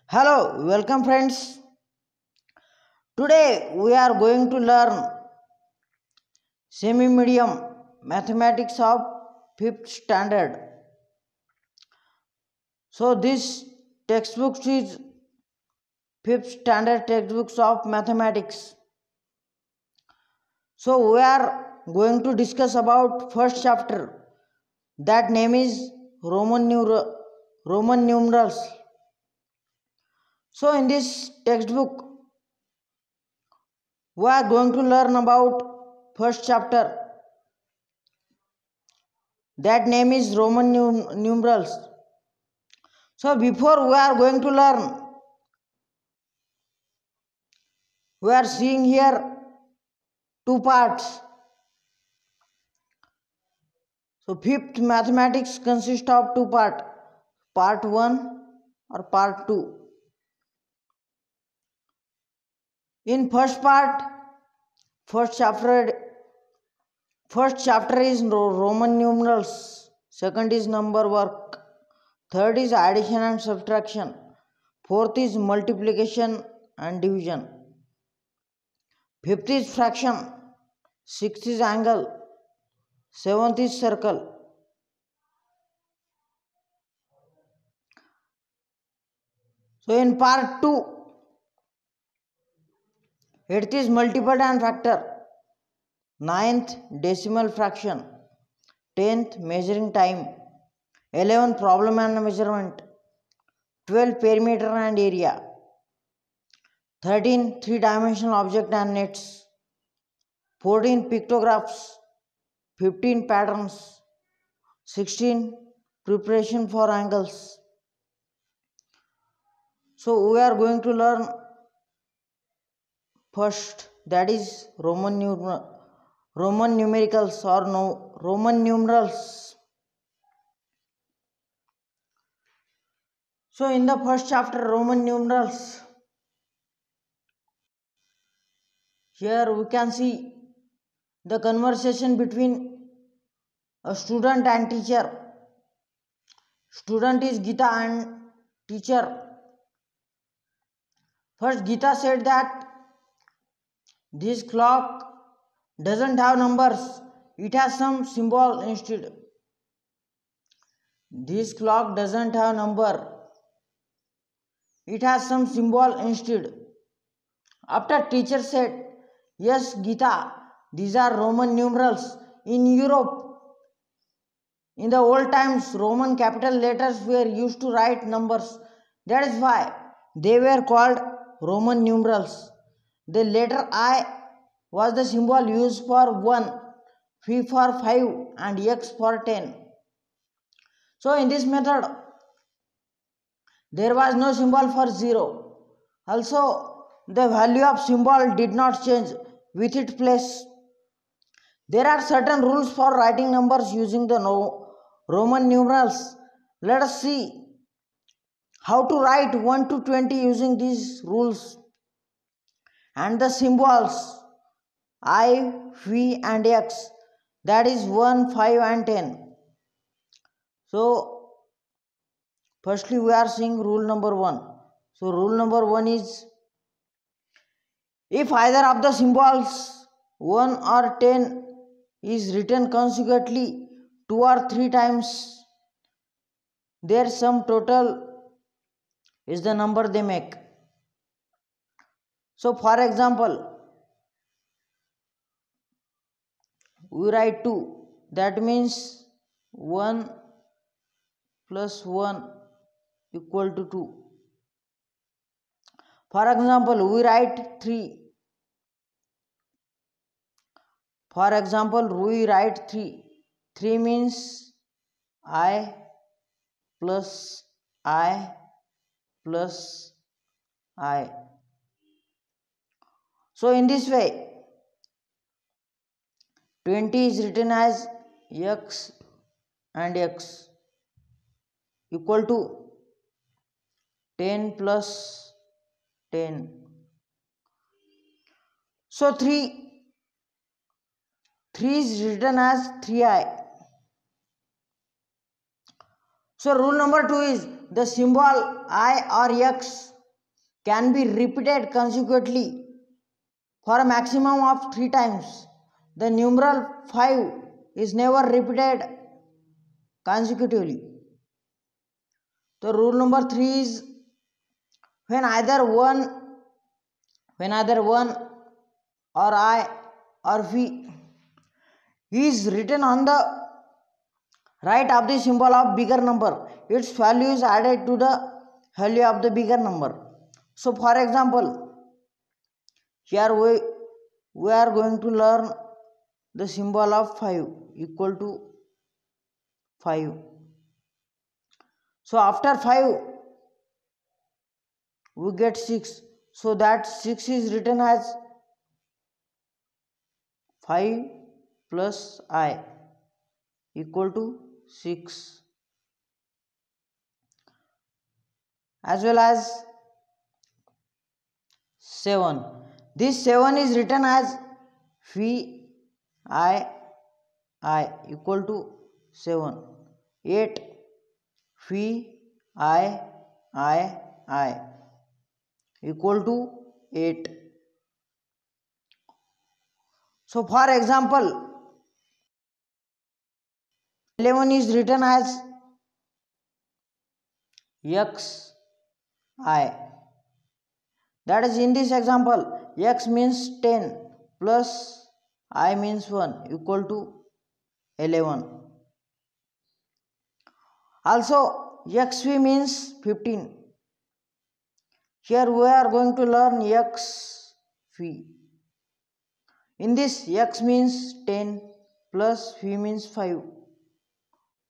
Hello, welcome friends. Today we are going to learn semi-medium mathematics of 5th standard. So this textbook is 5th standard textbooks of mathematics. So we are going to discuss about first chapter. That name is Roman numerals. So in this textbook we are going to learn about first chapter. That name is Roman numerals. So before we are going to learn, we are seeing here two parts. So fifth mathematics consists of two parts, part 1 or part 2. In first part, first chapter is Roman numerals, second is number work, third is addition and subtraction, fourth is multiplication and division, fifth is fraction, sixth is angle, seventh is circle. So in part 2, eighth is multiple and factor, ninth decimal fraction, 10th measuring time, 11 problem and measurement, 12 perimeter and area, 13 three-dimensional object and nets, 14 pictographs, 15 patterns, 16 preparation for angles. So we are going to learn first, that is Roman numericals or Roman numerals. So in the first chapter, Roman numerals, here we can see the conversation between a student and teacher. Student is Gita and teacher. First, Gita said that this clock doesn't have numbers, it has some symbol instead. This clock doesn't have number, it has some symbol instead. After teacher said, yes Gita, these are Roman numerals. In Europe, in the old times, Roman capital letters were used to write numbers. That is why they were called Roman numerals. The letter I was the symbol used for 1, V for 5 and X for 10. So in this method, there was no symbol for 0. Also, the value of symbol did not change with its place. There are certain rules for writing numbers using the Roman numerals. Let us see how to write 1 to 20 using these rules. And the symbols I, V and X, that is 1, 5 and 10. So firstly we are seeing rule number 1. So rule number 1 is, if either of the symbols 1 or 10 is written consecutively 2 or 3 times, their sum total is the number they make. So for example, we write 2, that means 1 plus 1 equal to 2. For example, we write 3. For example, we write 3. 3 means I plus I plus I. So in this way, 20 is written as X and X equal to 10 plus 10. So 3 is written as 3I. So rule number 2 is, the symbol I or X can be repeated consecutively for a maximum of 3 times. The numeral 5 is never repeated consecutively. The rule number 3 is when either 1 or I or V is written on the right of the symbol of bigger number, its value is added to the value of the bigger number. So for example, here we are going to learn the symbol of 5 equal to 5. So after 5 we get 6. So that 6 is written as 5 plus I equal to 6, as well as 7. This 7 is written as V I equal to 7. 8 V I equal to 8. So for example, 11 is written as X I. That is, in this example, X means 10 plus I means 1 equal to 11. Also, XV means 15. Here we are going to learn XV. In this, X means 10 plus V means 5.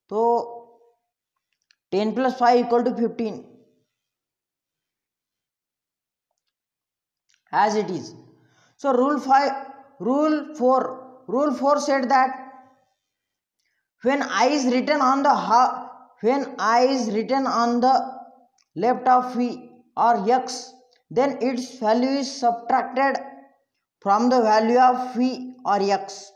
So 10 plus 5 equal to 15, as it is. So rule 4 said that when I is written on the left of V or X, then its value is subtracted from the value of V or X.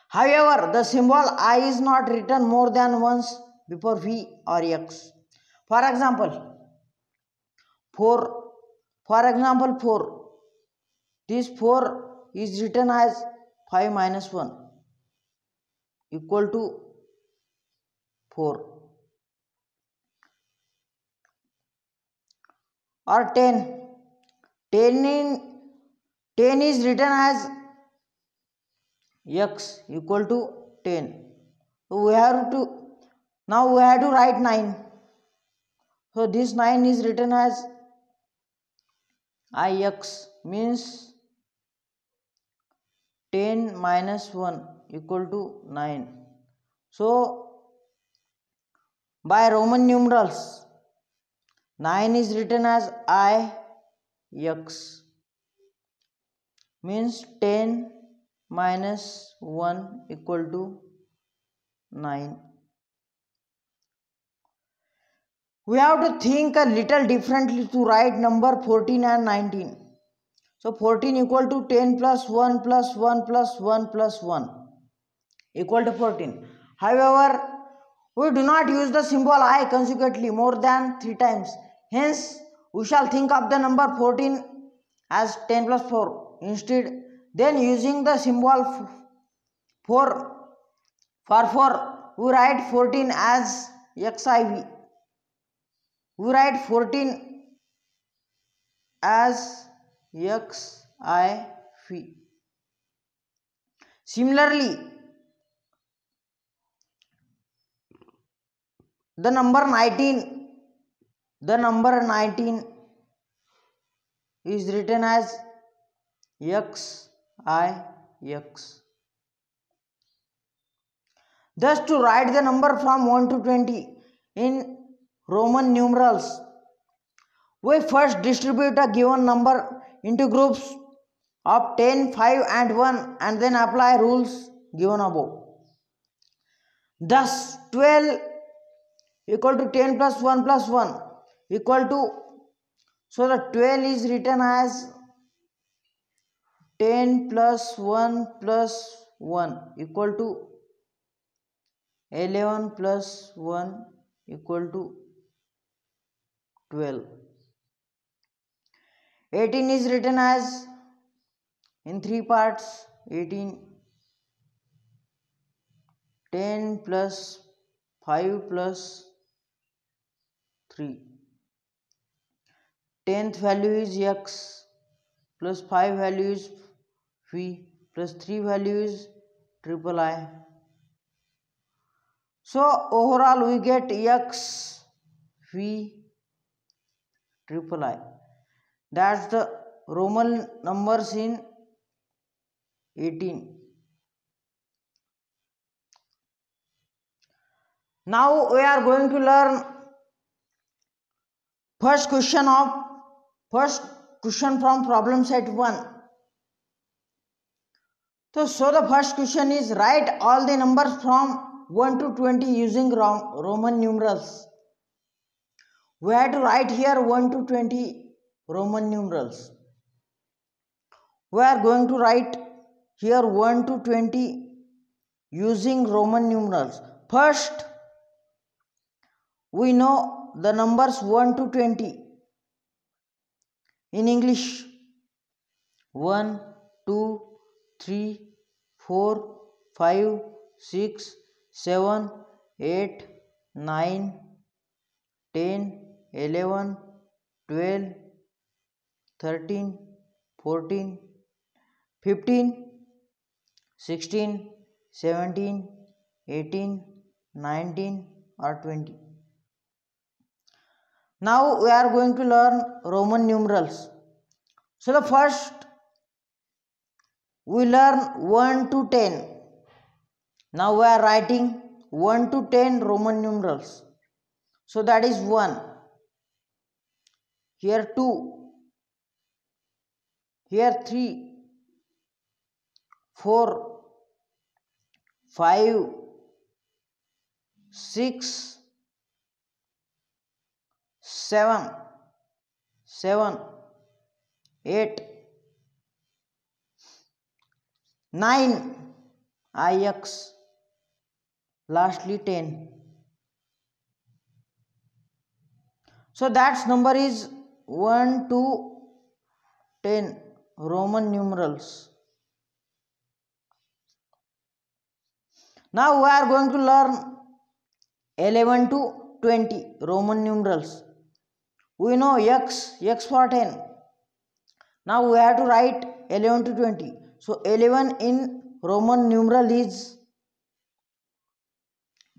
However, the symbol I is not written more than once before V or X. For example, 4. This 4 is written as 5 minus 1 equal to 4. Or 10. 10 is written as X equal to 10. So we have to write 9. So this 9 is written as IX, means 10 minus 1 equal to 9. So by Roman numerals, 9 is written as IX, means 10 minus 1 equal to 9. We have to think a little differently to write number 14 and 19. So 14 equal to 10 plus 1 plus 1 plus 1 plus 1 equal to 14. However, we do not use the symbol I consecutively more than 3 times. Hence, we shall think of the number 14 as 10 plus 4 instead. Then using the symbol 4 for 4, we write 14 as XIV. We write 14 as XIV. Similarly, the number 19 is written as XIX. Thus, to write the number from 1 to 20 in Roman numerals, we first distribute a given number into groups of 10, 5 and 1 and then apply rules given above. Thus, 12 equal to 10 plus 1 plus 1 equal to, so the 12 is written as 10 plus 1 plus 1 equal to 11 plus 1 equal to 12. 18 is written as in three parts. 18, 10 plus 5 plus 3. 10th value is x plus 5 value is v plus 3 value is triple I. So overall we get x v triple I. That's the Roman numbers in 18. Now we are going to learn first question from problem set 1. So the first question is write all the numbers from 1 to 20 using Roman numerals. We have to write here 1 to 20 Roman numerals. We are going to write here 1 to 20 using Roman numerals. First, we know the numbers 1 to 20 in English. 1, 2, 3, 4, 5, 6, 7, 8, 9, 10, 11, 12, 13, 14, 15, 16, 17, 18, 19 or 20. Now we are going to learn Roman numerals. So the first we learn 1 to 10. Now we are writing 1 to 10 Roman numerals. So that is 1. Here 2. Here 3. 4. 5. 6. 7. 8. 9. IX. Lastly 10. So that number is 1 to 10 Roman numerals. Now we are going to learn 11 to 20 Roman numerals. We know x for 10. Now we have to write 11 to 20. So 11 in Roman numeral is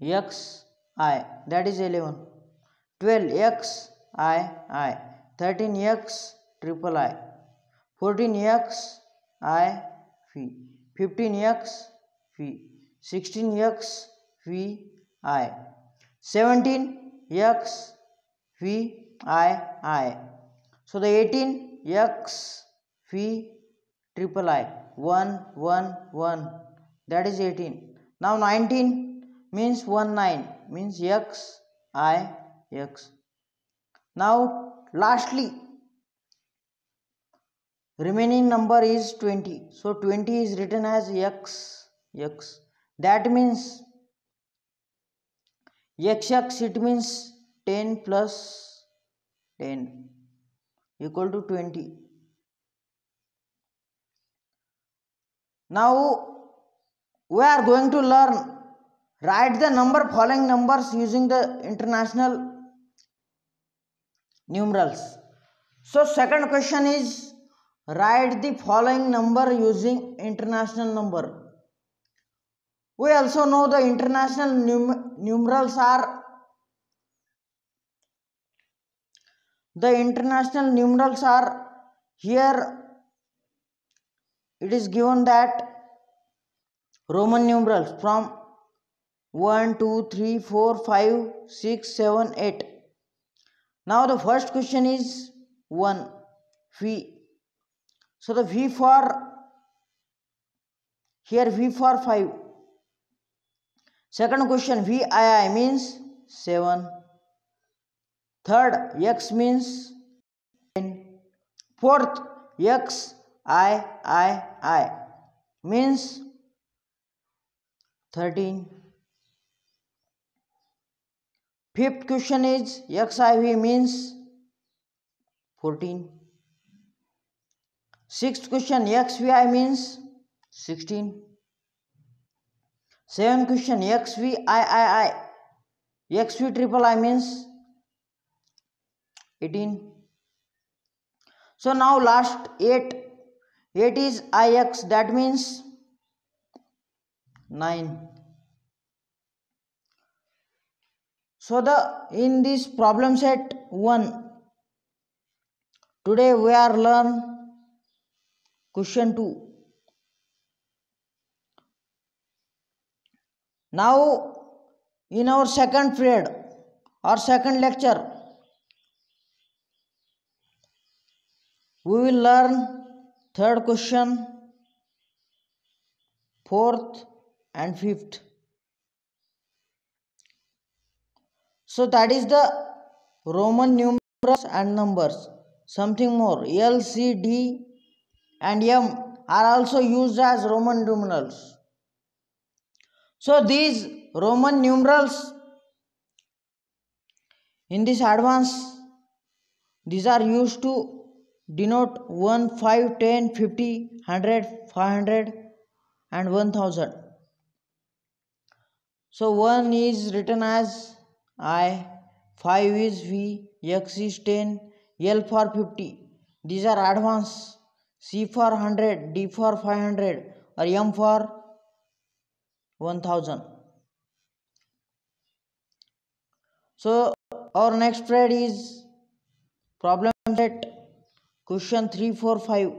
xi, that is 11. 12 xi, 13 x triple I, 14 x I v, 15 x v, 16 x v I, 17 x v I. So the 18 x v triple I, 1 1 1, that is 18. Now 19 means 19 means x I x. Now lastly remaining number is 20. So 20 is written as x. That means x it means 10 plus 10 equal to 20. Now we are going to learn write the following numbers using the international numerals. So second question is write the following number using international number. We also know the international numerals are here. It is given that Roman numerals from 1, 2, 3, 4, 5, 6, 7, 8. Now the first question is 1 V. So the V for 5. Second question VII means 7. Third X means 10. Fourth XII means 13. Fifth question is XIV means 14. Sixth question, XVI means 16. Seventh question, XVIII. XV triple I means 18. So now last 8. 8 is IX, that means 9. So in this problem set 1, today we are learn question 2. Now in our second period or second lecture, we will learn third question, fourth and fifth. So that is the Roman numerals and numbers. Something more, L, C, D and M are also used as Roman numerals. So these Roman numerals in this advance, these are used to denote 1, 5, 10, 50, 100, 500 and 1000. So 1 is written as I, 5 is V, X is 10, L for 50. These are advance. C for 100, D for 500 or M for 1000. So our next period is problem set question 3, 4, 5.